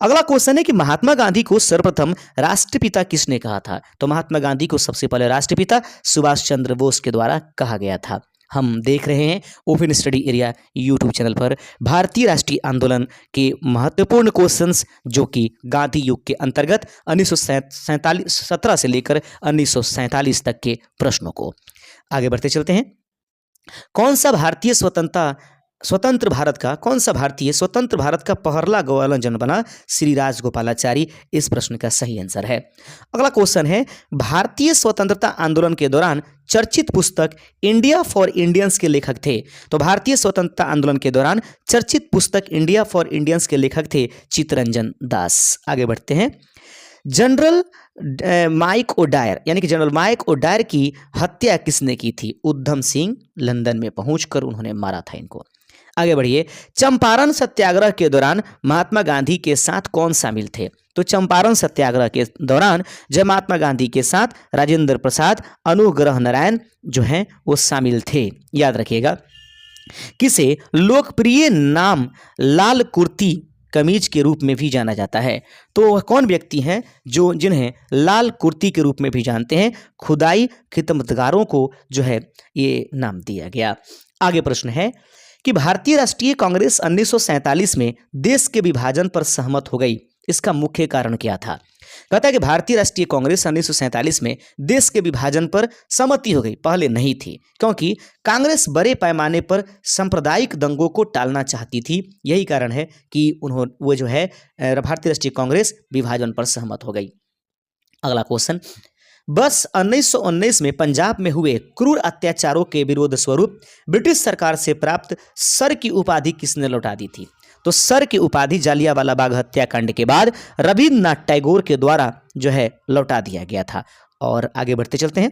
अगला क्वेश्चन है कि महात्मा गांधी को सर्वप्रथम राष्ट्रपिता किसने कहा था? तो महात्मा गांधी को सबसे पहले राष्ट्रपिता सुभाष चंद्र बोस के द्वारा कहा गया था। हम देख रहे हैं open study area YouTube channel पर भारतीय राष्ट्रीय आंदोलन के महत्वपूर्ण क्वेश्चंस जो कि गांधी युग के अंतर्गत 1917 से लेकर 1947 तक के प्रश्नों को। आगे बढ़ते चलते हैं। कौन सा भारतीय स्वतंत्र भारत का पहला गवर्नर बना? श्री राजगोपालाचारी इस प्रश्न का सही आंसर है। अगला क्वेश्चन है भारतीय स्वतंत्रता आंदोलन के दौरान चर्चित पुस्तक इंडिया फॉर इंडियंस के लेखक थे? तो भारतीय स्वतंत्रता आंदोलन के दौरान चर्चित पुस्तक इंडिया फॉर इंडियंस के लेखक थे चित्तरंजन दास। आगे बढ़ते हैं। जनरल माइक ओडायर यानी कि जनरल माइक ओडायर की हत्या किसने की थी? उधम सिंह लंदन में पहुंचकर उन्होंने मारा था इनको। आगे बढ़िए। चंपारण सत्याग्रह के दौरान महात्मा गांधी के साथ कौन शामिल थे? तो चंपारण सत्याग्रह के दौरान जब महात्मा गांधी के साथ राजेंद्र प्रसाद, अनुग्रह नारायण जो हैं वो शामिल थे। याद रखिएगा। किसे लोकप्रिय नाम लाल कुर्ती कमीज के रूप में भी जाना जाता है? तो वह कौन व्यक्ति हैं जिन्हें लाल कुर्ती के रूप में भी जानते हैं? खुदाई खिदमतगारों को जो है ये नाम दिया गया। आगे प्रश्न है कि भारतीय राष्ट्रीय कांग्रेस 1947 में देश के विभाजन पर सहमत हो गई, इसका मुख्य कारण क्या था? कहता है कि भारतीय राष्ट्रीय कांग्रेस 1947 में देश के विभाजन पर सहमति हो गई, पहले नहीं थी, क्योंकि कांग्रेस बड़े पैमाने पर सांप्रदायिक दंगों को टालना चाहती थी। यही कारण है कि वो जो है भारतीय राष्ट्रीय कांग्रेस विभाजन पर सहमत हो गई। अगला क्वेश्चन, बस 1919 में पंजाब में हुए क्रूर अत्याचारों के विरोध स्वरूप ब्रिटिश सरकार से प्राप्त सर की उपाधि किसने लौटा दी थी? तो सर की उपाधि जालियांवाला बाग हत्याकांड के बाद रविन्द्रनाथ टैगोर के द्वारा जो है लौटा दिया गया था। और आगे बढ़ते चलते हैं।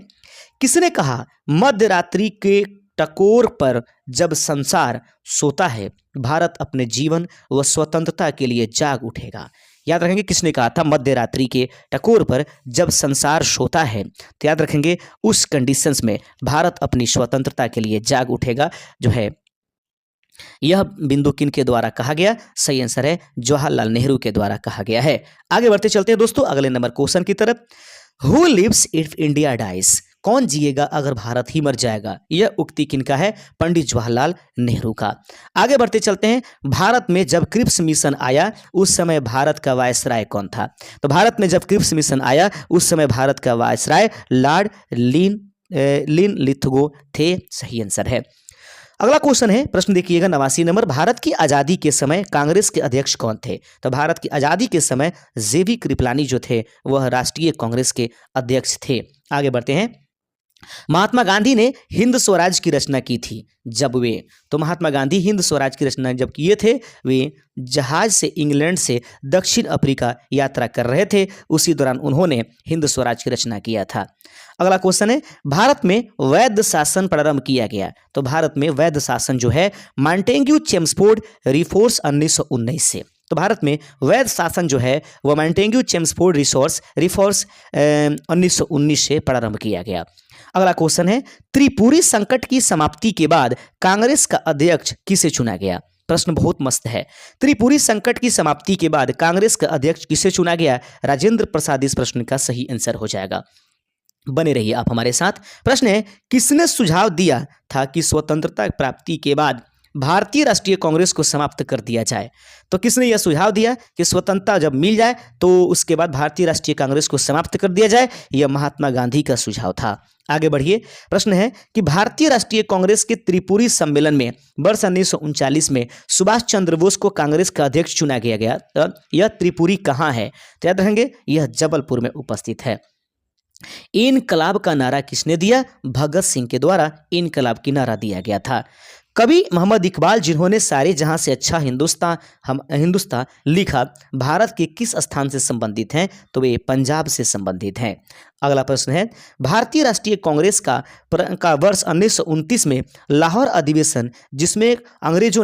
किसने कहा मध्यरात्रि के टकोर पर जब संसार सोता है, भारत अपने जीवन व स्वतंत्रता के लिए जाग उठेगा। याद रखेंगे किसने कहा था, मध्य रात्रि के टकोर पर जब संसार सोता है, तो याद रखेंगे उस कंडीशंस में भारत अपनी स्वतंत्रता के लिए जाग उठेगा। जो है यह बिंदु किन के द्वारा कहा गया, सही आंसर है जवाहरलाल नेहरू के द्वारा कहा गया है। आगे बढ़ते चलते हैं दोस्तों अगले नंबर क्वेश्चन की तरफ। Who lives if India dies, कौन जिएगा अगर भारत ही मर जाएगा, यह उक्ति किनका है, पंडित जवाहरलाल नेहरू का। आगे बढ़ते चलते हैं, भारत में जब क्रिप्स मिशन आया उस समय भारत का वायसराय कौन था। तो भारत में जब क्रिप्स मिशन आया उस समय भारत का वायसराय लॉर्ड लिनलिथगो थे, सही आंसर है। अगला क्वेश्चन है, प्रश्न देखिएगा 89 नंबर, भारत की आज़ादी के समय कांग्रेस के अध्यक्ष कौन थे। तो भारत की आज़ादी के समय जेबी कृपलानी जो थे वह राष्ट्रीय कांग्रेस के अध्यक्ष थे। आगे बढ़ते हैं, महात्मा गांधी ने हिंद स्वराज की रचना की थी जब वे, तो महात्मा गांधी हिंद स्वराज की रचना जब किए थे वे जहाज से इंग्लैंड से दक्षिण अफ्रीका यात्रा कर रहे थे, उसी दौरान उन्होंने हिंद स्वराज की रचना किया था। अगला क्वेश्चन है, भारत में वैध शासन प्रारंभ किया गया। तो भारत में वैध शासन जो है मॉन्टेग्यू चेम्सफोर्ड रिफोर्स 1919 से। तो भारत में वैध शासन जो है वह मॉन्टेग्यू चेम्सफोर्ड रिफोर्स 1919 से प्रारंभ किया गया। अगला क्वेश्चन है, त्रिपुरी संकट की समाप्ति के बाद कांग्रेस का अध्यक्ष किसे चुना गया। प्रश्न बहुत मस्त है। त्रिपुरी संकट की समाप्ति के बाद कांग्रेस का अध्यक्ष किसे चुना गया, राजेंद्र प्रसाद इस प्रश्न का सही आंसर हो जाएगा। बने रहिए आप हमारे साथ। प्रश्न है, किसने सुझाव दिया था कि स्वतंत्रता प्राप्ति के बाद भारतीय राष्ट्रीय कांग्रेस को समाप्त कर दिया जाए। तो किसने यह सुझाव दिया कि स्वतंत्रता जब मिल जाए तो उसके बाद भारतीय राष्ट्रीय कांग्रेस को समाप्त कर दिया जाए, यह महात्मा गांधी का सुझाव था। आगे बढ़िए, प्रश्न है कि भारतीय राष्ट्रीय कांग्रेस के त्रिपुरी सम्मेलन में वर्ष 1939 में सुभाष चंद्र बोस को कांग्रेस का अध्यक्ष चुना गया। तो यह त्रिपुरी कहाँ है, तो याद रखेंगे यह जबलपुर में उपस्थित है। इनकलाब का नारा किसने दिया, भगत सिंह के द्वारा इनकलाब की नारा दिया गया था। कवि मोहम्मद इकबाल जिन्होंने सारे जहां से अच्छा हिंदुस्तान लिखा, भारत के किस स्थान से संबंधित हैं, तो वे पंजाब से संबंधित हैं। अगला प्रश्न है, भारतीय राष्ट्रीय कांग्रेस का वर्ष 1929 में लाहौर अधिवेशन जिसमें अंग्रेजों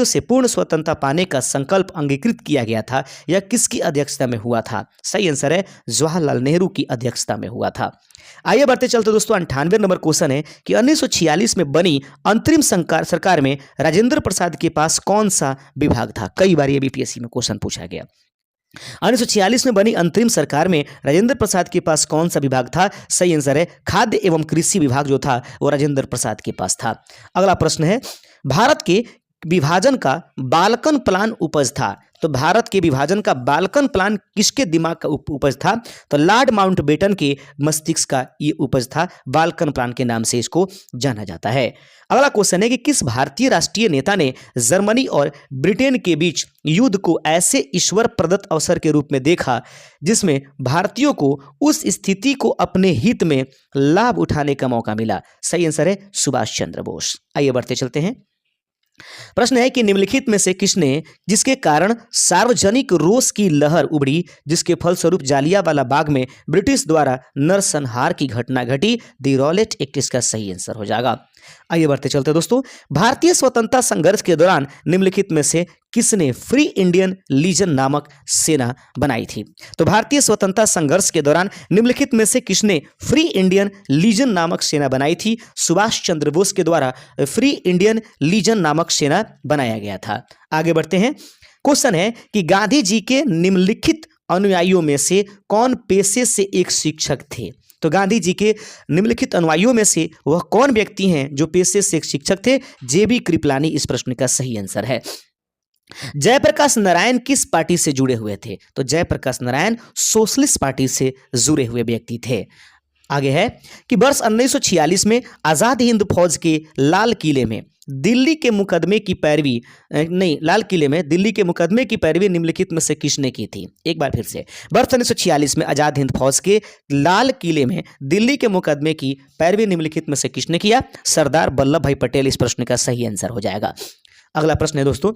से पूर्ण स्वतंत्रता पाने का संकल्प अंगीकृत किया गया था, यह किसकी अध्यक्षता में हुआ था। सही आंसर है जवाहरलाल नेहरू की अध्यक्षता में हुआ था। आइए बढ़ते चलते दोस्तों 98 नंबर क्वेश्चन है कि 1946 में बनी अंतरिम सरकार में राजेंद्र प्रसाद के पास कौन सा विभाग था। कई बार ये बीपीएससी में क्वेश्चन पूछा गया। 1946 में बनी अंतरिम सरकार में राजेंद्र प्रसाद के पास कौन सा विभाग था। सही आंसर है खाद्य एवं कृषि विभाग जो था वो राजेंद्र प्रसाद के पास था। अगला प्रश्न है, भारत के विभाजन का बाल्कन प्लान उपज था। तो भारत के विभाजन का बाल्कन प्लान किसके दिमाग का उपज था, तो लॉर्ड माउंटबेटन के मस्तिष्क का ये उपज था। बाल्कन प्लान के नाम से इसको जाना जाता है। अगला क्वेश्चन है कि किस भारतीय राष्ट्रीय नेता ने जर्मनी और ब्रिटेन के बीच युद्ध को ऐसे ईश्वर प्रदत्त अवसर के रूप में देखा जिसमें भारतीयों को उस स्थिति को अपने हित में लाभ उठाने का मौका मिला। सही आंसर है सुभाष चंद्र बोस। आइए बढ़ते चलते हैं। प्रश्न है कि निम्नलिखित में से किसने जिसके कारण सार्वजनिक रोष की लहर उभरी जिसके फलस्वरूप जालियांवाला बाग में ब्रिटिश द्वारा नरसंहार की घटना घटी। द रॉलेट एक्ट इसका सही आंसर हो जाएगा। आइए बढ़ते चलते दोस्तों, भारतीय स्वतंत्रता संघर्ष के दौरान निम्नलिखित में से किसने फ्री इंडियन लीजन नामक सेना बनाई थी। तो भारतीय स्वतंत्रता संघर्ष के दौरान निम्नलिखित में से किसने फ्री इंडियन लीजन नामक सेना बनाई थी। सुभाष चंद्र बोस के द्वारा फ्री इंडियन लीजन नामक सेना बनाया गया था। आगे बढ़ते हैं। क्वेश्चन है कि गांधी जी के निम्नलिखित अनुयायियों में से कौन पेशे से एक शिक्षक थे। तो गांधी जी के निम्नलिखित अनुयायियों में से वह कौन व्यक्ति हैं जो पेशे से एक शिक्षक थे। जेबी कृपलानी इस प्रश्न का सही आंसर है। जयप्रकाश नारायण किस पार्टी से जुड़े हुए थे। तो जयप्रकाश नारायण सोशलिस्ट पार्टी से जुड़े हुए व्यक्ति थे। आगे है कि वर्ष 1946 में आजाद हिंद फौज के लाल किले में दिल्ली के मुकदमे की पैरवी निम्नलिखित में से किसने की थी। एक बार फिर से, वर्ष 1946 में आजाद हिंद फौज के लाल किले में दिल्ली के मुकदमे की पैरवी निम्नलिखित में से किसने किया। सरदार वल्लभ भाई पटेल इस प्रश्न का सही आंसर हो जाएगा। अगला प्रश्न है दोस्तों,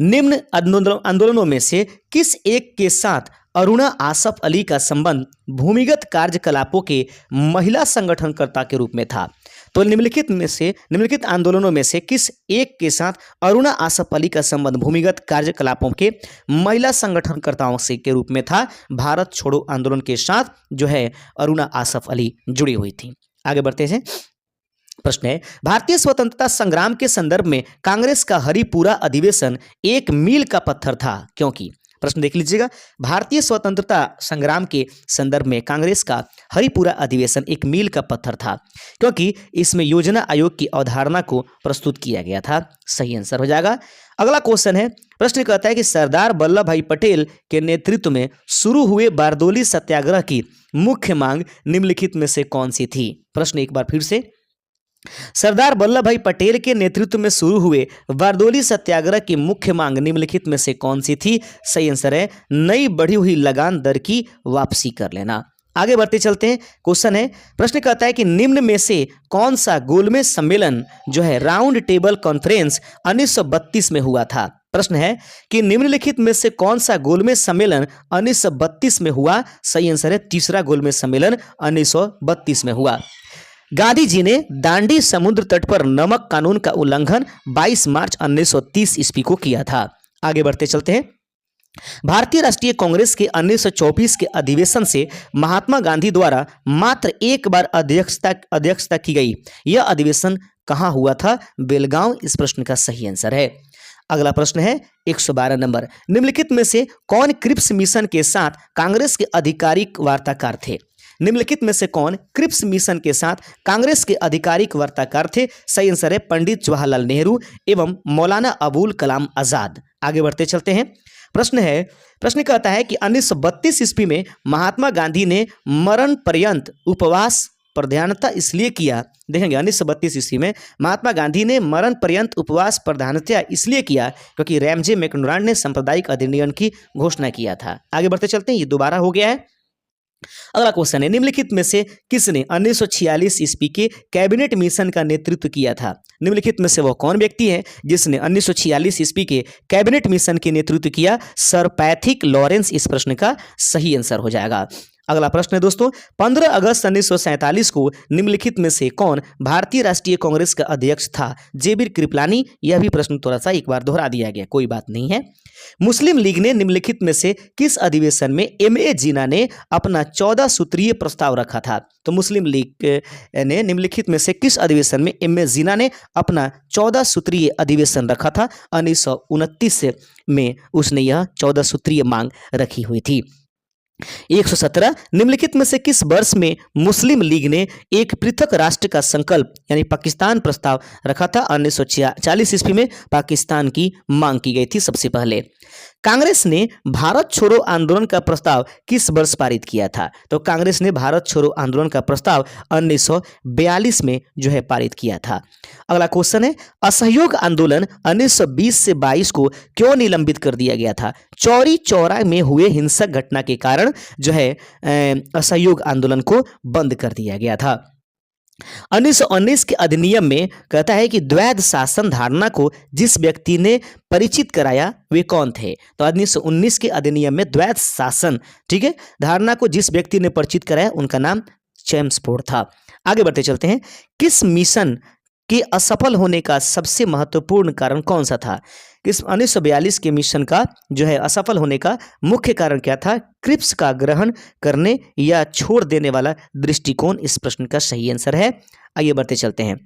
निम्न आंदोलनों में से किस एक के साथ अरुणा आसफ अली का संबंध भूमिगत कार्यकलापों के महिला संगठनकर्ता के रूप में था। तो निम्नलिखित आंदोलनों में से किस एक के साथ अरुणा आसफ अली का संबंध भूमिगत कार्यकलापों के महिला संगठनकर्ताओं से के रूप में था? भारत छोड़ो आंदोलन के साथ जो है अरुणा आसफ अली जुड़ी हुई थी। आगे बढ़ते हैं। प्रश्न है, भारतीय स्वतंत्रता संग्राम के संदर्भ में कांग्रेस का हरिपुरा अधिवेशन एक मील का पत्थर था क्योंकि? प्रश्न देख लीजिएगा। भारतीय स्वतंत्रता संग्राम के संदर्भ में कांग्रेस का हरिपुरा अधिवेशन एक मील का पत्थर था क्योंकि इसमें योजना आयोग की अवधारणा को प्रस्तुत किया गया था। सही आंसर हो जाएगा। अगला क्वेश्चन है, प्रश्न कहता है कि सरदार वल्लभ भाई पटेल के नेतृत्व में शुरू हुए बारदोली सत्याग्रह की मुख्य मांग निम्नलिखित में से कौन सी थी? प्रश्न एक बार फिर से, सरदार वल्लभ भाई पटेल के नेतृत्व में शुरू हुए बारदोली सत्याग्रह की मुख्य मांग निम्नलिखित में से कौन सी थी? सही आंसर है नई बढ़ी हुई लगान दर की वापसी कर लेना। आगे बढ़ते चलते हैं। क्वेश्चन है, प्रश्न कहता है कि निम्न में से कौन सा गोलमेज सम्मेलन जो है राउंड टेबल कॉन्फ्रेंस 1932 में हुआ था? प्रश्न है कि निम्नलिखित में से कौन सा गोलमेज सम्मेलन 1932 में हुआ? सही आंसर है तीसरा गोलमेज सम्मेलन 1932 में हुआ। गांधी जी ने दांडी समुद्र तट पर नमक कानून का उल्लंघन 22 मार्च 1930 ईस्वी को किया था। आगे बढ़ते चलते हैं। भारतीय राष्ट्रीय कांग्रेस के 1924 के अधिवेशन से महात्मा गांधी द्वारा मात्र एक बार अध्यक्षता की गई। यह अधिवेशन कहां हुआ था? बेलगांव इस प्रश्न का सही आंसर है। अगला प्रश्न है 112 नंबर, निम्नलिखित में से कौन क्रिप्स मिशन के साथ कांग्रेस के आधिकारिक वार्ताकार थे? निम्नलिखित में से कौन क्रिप्स मिशन के साथ कांग्रेस के आधिकारिक वार्ताकार थे? सही आंसर है पंडित जवाहरलाल नेहरू एवं मौलाना अबुल कलाम आजाद। आगे बढ़ते चलते हैं। प्रश्न कहता है कि 1932 ईस्वी में महात्मा गांधी ने मरण पर्यंत उपवास प्रधानता इसलिए किया। देखेंगे 1932 ईस्वी में महात्मा गांधी ने मरण पर्यंत उपवास प्रधानता इसलिए किया क्योंकि रैमजे मैकडोनाल्ड ने सांप्रदायिक अधिनियम की घोषणा किया था। आगे बढ़ते चलते हैं, ये दोबारा हो गया है। अगला क्वेश्चन है, निम्नलिखित में से किसने 1946 ईस्वी के कैबिनेट मिशन का नेतृत्व किया था? निम्नलिखित में से वह कौन व्यक्ति है जिसने 1946 ईस्वी के कैबिनेट मिशन के नेतृत्व किया? सर पैथिक लॉरेंस इस प्रश्न का सही आंसर हो जाएगा। अगला प्रश्न है दोस्तों, 15 अगस्त 1947 को निम्नलिखित में से कौन भारतीय राष्ट्रीय कांग्रेस का अध्यक्ष था? जेबी कृपलानी। यह भी प्रश्न थोड़ा सा एक बार दोहरा दिया गया, कोई बात नहीं है। मुस्लिम लीग ने निम्नलिखित में से किस अधिवेशन में एमए जिन्ना ने अपना 14 सूत्रीय प्रस्ताव रखा था? तो मुस्लिम लीग ने निम्नलिखित में से किस अधिवेशन में एमए जिन्ना ने अपना 14 सूत्रीय अधिवेशन रखा था? 1929 में उसने यह 14 सूत्रीय मांग रखी हुई थी। 117, निम्नलिखित में से किस वर्ष में मुस्लिम लीग ने एक पृथक राष्ट्र का संकल्प यानी पाकिस्तान प्रस्ताव रखा था? 1940 ईस्वी में पाकिस्तान की मांग की गई थी सबसे पहले। कांग्रेस ने भारत छोड़ो आंदोलन का प्रस्ताव किस वर्ष पारित किया था? तो कांग्रेस ने भारत छोड़ो आंदोलन का प्रस्ताव 1942 में जो है पारित किया था। अगला क्वेश्चन है, असहयोग आंदोलन 1920 से 22 को क्यों निलंबित कर दिया गया था? चौरी चौरा में हुए हिंसक घटना के कारण जो है असहयोग आंदोलन को बंद कर दिया गया था। 1919 के अधिनियम में कहता है कि द्वैध शासन धारणा को जिस व्यक्ति ने परिचित कराया वे कौन थे? तो 1919 के अधिनियम में द्वैध शासन ठीक है धारणा को जिस व्यक्ति ने परिचित कराया उनका नाम चेम्सफोर्ड था। आगे बढ़ते चलते हैं। किस मिशन के असफल होने का सबसे महत्वपूर्ण कारण कौन सा था? किस 1942 के मिशन का जो है असफल होने का मुख्य कारण क्या था? क्रिप्स का ग्रहण करने या छोड़ देने वाला दृष्टिकोण इस प्रश्न का सही आंसर है। आइए बढ़ते चलते हैं।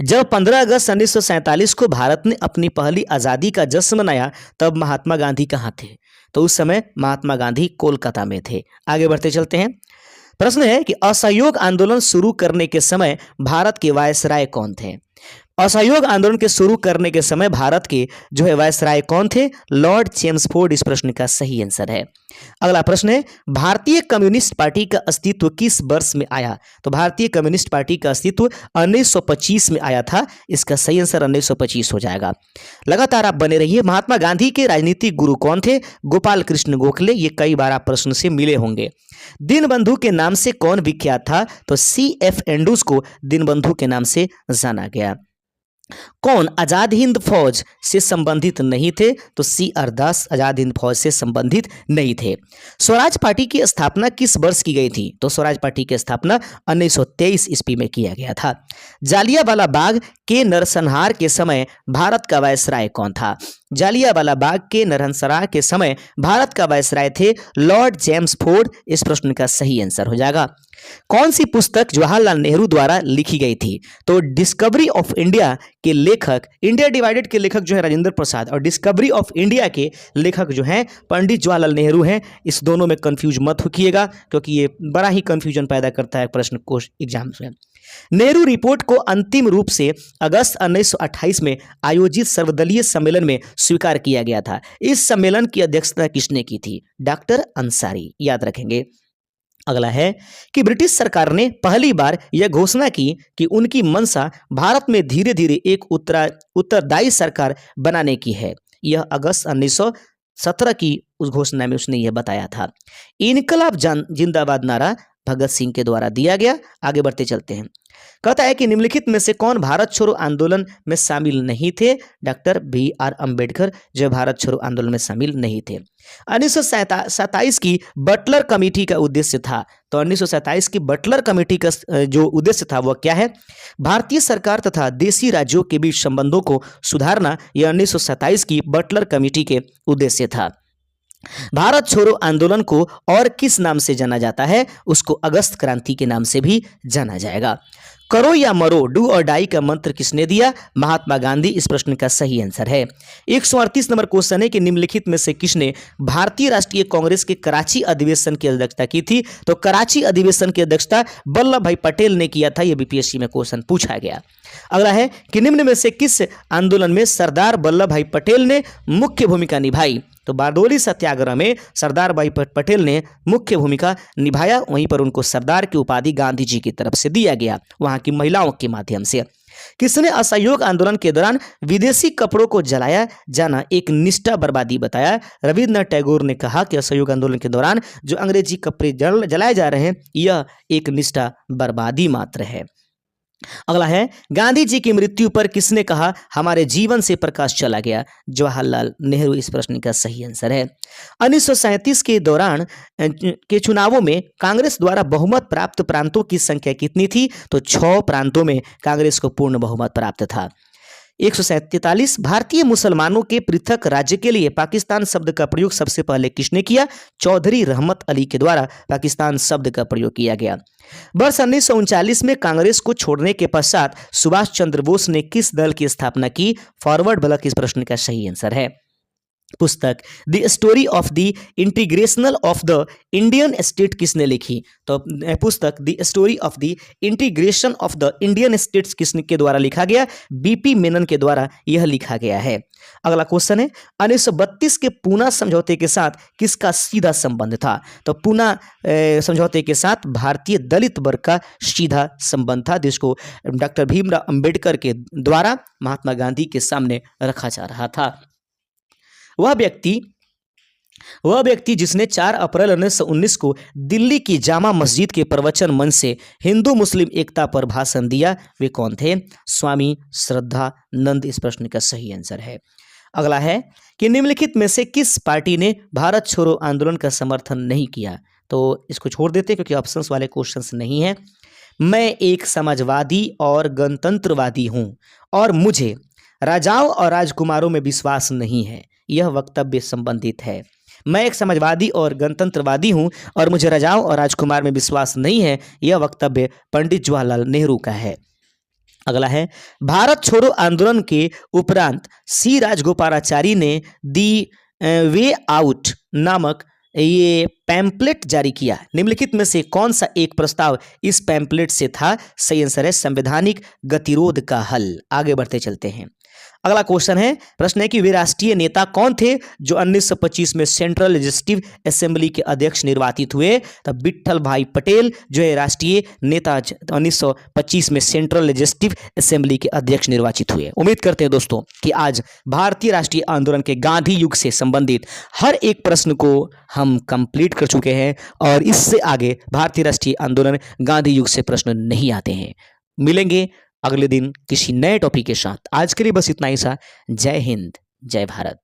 जब 15 अगस्त 1947 को भारत ने अपनी पहली आज़ादी का जश्न मनाया तब महात्मा गांधी कहाँ थे? तो उस समय महात्मा गांधी कोलकाता में थे। आगे बढ़ते चलते हैं। प्रश्न है कि असहयोग आंदोलन शुरू करने के समय भारत के वायसराय कौन थे? असहयोग आंदोलन के शुरू करने के समय भारत के जो है वायसराय कौन थे? लॉर्ड चेम्सफोर्ड इस प्रश्न का सही आंसर है। अगला प्रश्न है, भारतीय कम्युनिस्ट पार्टी का अस्तित्व किस वर्ष में आया? तो भारतीय कम्युनिस्ट पार्टी का अस्तित्व 1925 में आया था। इसका सही आंसर 1925 हो जाएगा। लगातार आप बने रहिए। महात्मा गांधी के राजनीतिक गुरु कौन थे? गोपाल कृष्ण गोखले। ये कई बार आप प्रश्न से मिले होंगे। दीनबंधु के नाम से कौन विख्यात था? तो CF एंड्रूज को दीनबंधु के नाम से जाना गया। कौन आजाद हिंद फौज से संबंधित नहीं थे? तो सी अरदास आजाद हिंद फौज से संबंधित नहीं थे। स्वराज पार्टी की स्थापना किस वर्ष की गई थी? तो स्वराज पार्टी की स्थापना 1923 ईस्वी में किया गया था। जालियांवाला बाग के नरसंहार के समय भारत का वायसराय कौन था? जालियांवाला बाग के नरसंहार के समय भारत का वायसराय थे लॉर्ड जेम्स फोर्ड। इस प्रश्न का सही आंसर हो जाएगा। कौन सी पुस्तक जवाहरलाल नेहरू द्वारा लिखी गई थी? तो डिस्कवरी ऑफ इंडिया के लेखक, इंडिया डिवाइडेड के लेखक जो है राजेंद्र प्रसाद, और डिस्कवरी ऑफ इंडिया के लेखक जो हैं पंडित जवाहरलाल नेहरू हैं। इस दोनों में कंफ्यूज मत होइएगा, क्योंकि ये बड़ा ही कंफ्यूजन पैदा करता है प्रश्न कोश एग्जाम में। नेहरू रिपोर्ट को अंतिम रूप से अगस्त 1928 में आयोजित सर्वदलीय सम्मेलन में स्वीकार किया गया था। इस सम्मेलन की अध्यक्षता किसने की थी? डॉक्टर अंसारी, याद रखेंगे। अगला है कि ब्रिटिश सरकार ने पहली बार यह घोषणा की कि उनकी मंशा भारत में धीरे धीरे एक उत्तरदायी सरकार बनाने की है। यह अगस्त 1917 की उस घोषणा में उसने यह बताया था। इनकलाब जिंदाबाद नारा भगत सिंह के द्वारा दिया गया। आगे बढ़ते चलते हैं। कहता है कि निम्नलिखित में से कौन भारत छोड़ो आंदोलन में शामिल नहीं थे? डॉक्टर BR अम्बेडकर जो भारत छोड़ो आंदोलन में शामिल नहीं थे। 1927 की बटलर कमेटी का उद्देश्य था। तो 1927 की बटलर कमेटी का जो उद्देश्य था वह क्या है? भारतीय सरकार तथा देशी राज्यों के बीच संबंधों को सुधारना। यह 1927 की बटलर कमेटी के उद्देश्य था। भारत छोड़ो आंदोलन को और किस नाम से जाना जाता है? उसको अगस्त क्रांति के नाम से भी जाना जाएगा। करो या मरो, डू और डाई का मंत्र किसने दिया? महात्मा गांधी। इस प्रश्न का सही आंसर है। 138 नंबर क्वेश्चन है कि निम्नलिखित में से किसने भारतीय राष्ट्रीय कांग्रेस के कराची अधिवेशन की अध्यक्षता की थी? तो कराची अधिवेशन की अध्यक्षता वल्लभ भाई पटेल ने किया था। यह बीपीएससी में क्वेश्चन पूछा गया। अगला है कि निम्न में से किस आंदोलन में सरदार वल्लभ भाई पटेल ने मुख्य भूमिका निभाई? तो बारडोली सत्याग्रह में सरदार भाई पटेल ने मुख्य भूमिका निभाया। वहीं पर उनको सरदार की उपाधि गांधी जी की तरफ से दिया गया, वहां की महिलाओं के माध्यम से। किसने असहयोग आंदोलन के दौरान विदेशी कपड़ों को जलाया जाना एक निष्ठा बर्बादी बताया? रविन्द्रनाथ टैगोर ने कहा कि असहयोग आंदोलन के दौरान जो अंग्रेजी कपड़े जलाए जा रहे हैं यह एक निष्ठा बर्बादी मात्र है। अगला है गांधी जी की मृत्यु पर किसने कहा हमारे जीवन से प्रकाश चला गया? जवाहरलाल नेहरू। इस प्रश्न का सही आंसर है। 1937 के दौरान के चुनावों में कांग्रेस द्वारा बहुमत प्राप्त प्रांतों की संख्या कितनी थी? तो 6 प्रांतों में कांग्रेस को पूर्ण बहुमत प्राप्त था। 143 भारतीय मुसलमानों के पृथक राज्य के लिए पाकिस्तान शब्द का प्रयोग सबसे पहले किसने किया? चौधरी रहमत अली के द्वारा पाकिस्तान शब्द का प्रयोग किया गया। वर्ष 1939 में कांग्रेस को छोड़ने के पश्चात सुभाष चंद्र बोस ने किस दल की स्थापना की? Forward block. इस प्रश्न का सही आंसर है। पुस्तक the story of the integrational of the Indian state किसने लिखी? तो पुस्तक the story of the integration of the Indian states किसने के द्वारा लिखा गया? बीपी मेनन के द्वारा यह लिखा गया है। अगला क्वेश्चन है 1932 के पूना समझौते के साथ किसका सीधा संबंध था? तो पूना समझौते के साथ भारतीय दलित वर्ग का सीधा संबंध था, जिसको डॉक्टर भीमराव अंबेडकर के द्वारा महात्मा गांधी के सामने रखा जा रहा था। वह व्यक्ति जिसने 4 अप्रैल 1919 को दिल्ली की जामा मस्जिद के प्रवचन मंच से हिंदू मुस्लिम एकता पर भाषण दिया, वे कौन थे? स्वामी श्रद्धानंद। इस प्रश्न का सही आंसर है। अगला है कि निम्नलिखित में से किस पार्टी ने भारत छोड़ो आंदोलन का समर्थन नहीं किया? तो इसको छोड़ देते क्योंकि ऑप्शंस वाले क्वेश्चंस नहीं है। मैं एक समाजवादी और गणतंत्रवादी हूं और मुझे राजाओं और राजकुमारों में विश्वास नहीं है, यह वक्तव्य संबंधित है। मैं एक समाजवादी और गणतंत्रवादी हूं और मुझे राजाओं और राजकुमार में विश्वास नहीं है, यह वक्तव्य पंडित जवाहरलाल नेहरू का है। अगला है भारत छोड़ो आंदोलन के उपरांत सी राजगोपालाचारी ने दी वे आउट नामक ये पैम्पलेट जारी किया। निम्नलिखित में से कौन सा एक प्रस्ताव इस पैम्पलेट से था? सही आंसर है संवैधानिक गतिरोध का हल। आगे बढ़ते चलते हैं। अगला क्वेश्चन है, प्रश्न है कि वे राष्ट्रीय नेता कौन थे जो 1925 में सेंट्रल लेजिस्लेटिव असेंबली के अध्यक्ष निर्वाचित हुए? तब विट्ठल भाई पटेल जो है राष्ट्रीय नेता 1925 में सेंट्रल लेजिस्लेटिव असेंबली के अध्यक्ष निर्वाचित हुए। उम्मीद करते हैं दोस्तों कि आज भारतीय राष्ट्रीय आंदोलन के गांधी युग से संबंधित हर एक प्रश्न को हम कंप्लीट कर चुके हैं और इससे आगे भारतीय राष्ट्रीय आंदोलन गांधी युग से प्रश्न नहीं आते हैं। मिलेंगे अगले दिन किसी नए टॉपिक के साथ। आज के लिए बस इतना ही सा। जय हिंद, जय भारत।